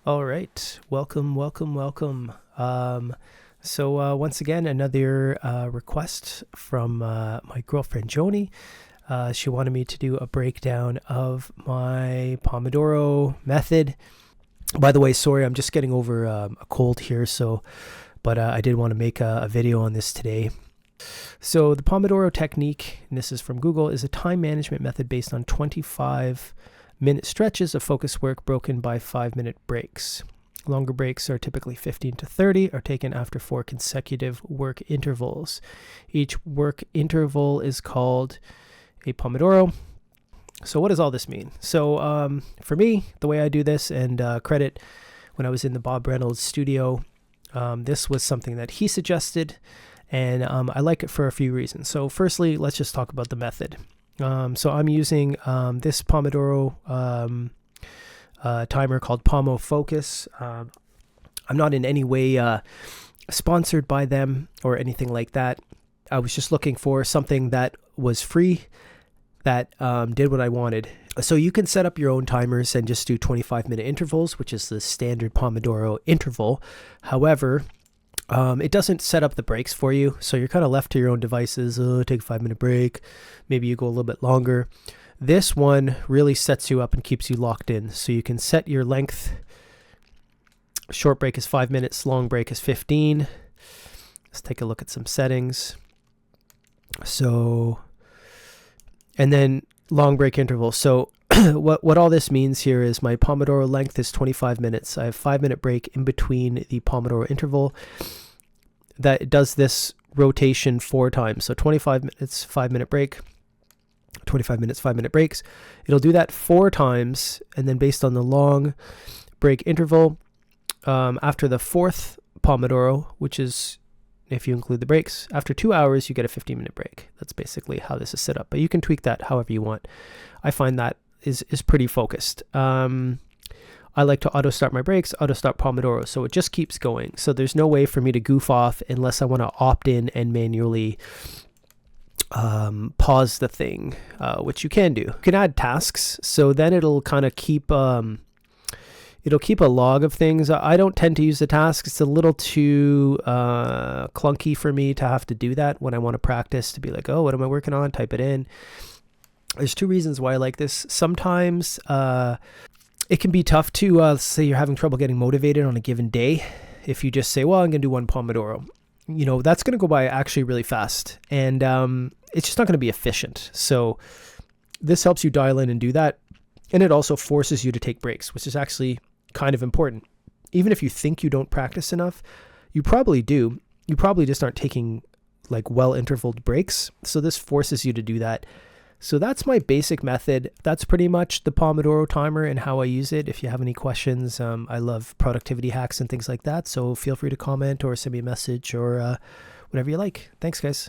All right, welcome. Once again, another request from my girlfriend Joni. She wanted me to do a breakdown of my Pomodoro method. By the way, sorry, I'm just getting over a cold here, but I did want to make a video on this today. So the Pomodoro technique, and this is from Google, is a time management method based on 25-minute stretches of focus work broken by 5-minute breaks. Longer breaks are typically 15 to 30, are taken after 4 consecutive work intervals. Each work interval is called a Pomodoro. So what does all this mean? So for me, the way I do this, and credit when I was in the Bob Reynolds studio, this was something that he suggested, and I like it for a few reasons. So firstly, let's just talk about the method. So I'm using this Pomodoro timer called Pomo Focus. I'm not in any way sponsored by them or anything like that. I was just looking for something that was free, that did what I wanted. So you can set up your own timers and just do 25-minute intervals, which is the standard Pomodoro interval. However, it doesn't set up the breaks for you, so you're kind of left to your own devices. Take a 5-minute break, maybe you go a little bit longer. This one really sets you up and keeps you locked in, so you can set your length. Short break is 5 minutes, long break is 15. Let's take a look at some settings. So, and then long break interval. So what all this means here is my Pomodoro length is 25 minutes. I have 5-minute break in between the Pomodoro interval. That does this rotation 4 times. So 25 minutes, 5-minute break, 25 minutes, 5-minute breaks. It'll do that 4 times. And then based on the long break interval, after the 4th Pomodoro, which is, if you include the breaks, after 2 hours, you get a 15-minute break. That's basically how this is set up. But you can tweak that however you want. I find that is pretty focused. I like to auto start my breaks, auto start Pomodoro, so it just keeps going. So there's no way for me to goof off unless I want to opt in and manually pause the thing, which you can do. You can add tasks, so then it'll kind of keep it'll keep a log of things. I don't tend to use the tasks. It's a little too clunky for me to have to do that when I want to practice, to be like, oh, what am I working on? Type it in. There's 2 reasons why I like this. Sometimes it can be tough to say you're having trouble getting motivated on a given day. If you just say, well, I'm going to do 1 Pomodoro, that's going to go by actually really fast, and it's just not going to be efficient. So this helps you dial in and do that. And it also forces you to take breaks, which is actually kind of important. Even if you think you don't practice enough, you probably do. You probably just aren't taking like well-intervaled breaks. So this forces you to do that. So that's my basic method. That's pretty much the Pomodoro timer and how I use it. If you have any questions, I love productivity hacks and things like that. So feel free to comment or send me a message or whatever you like. Thanks, guys.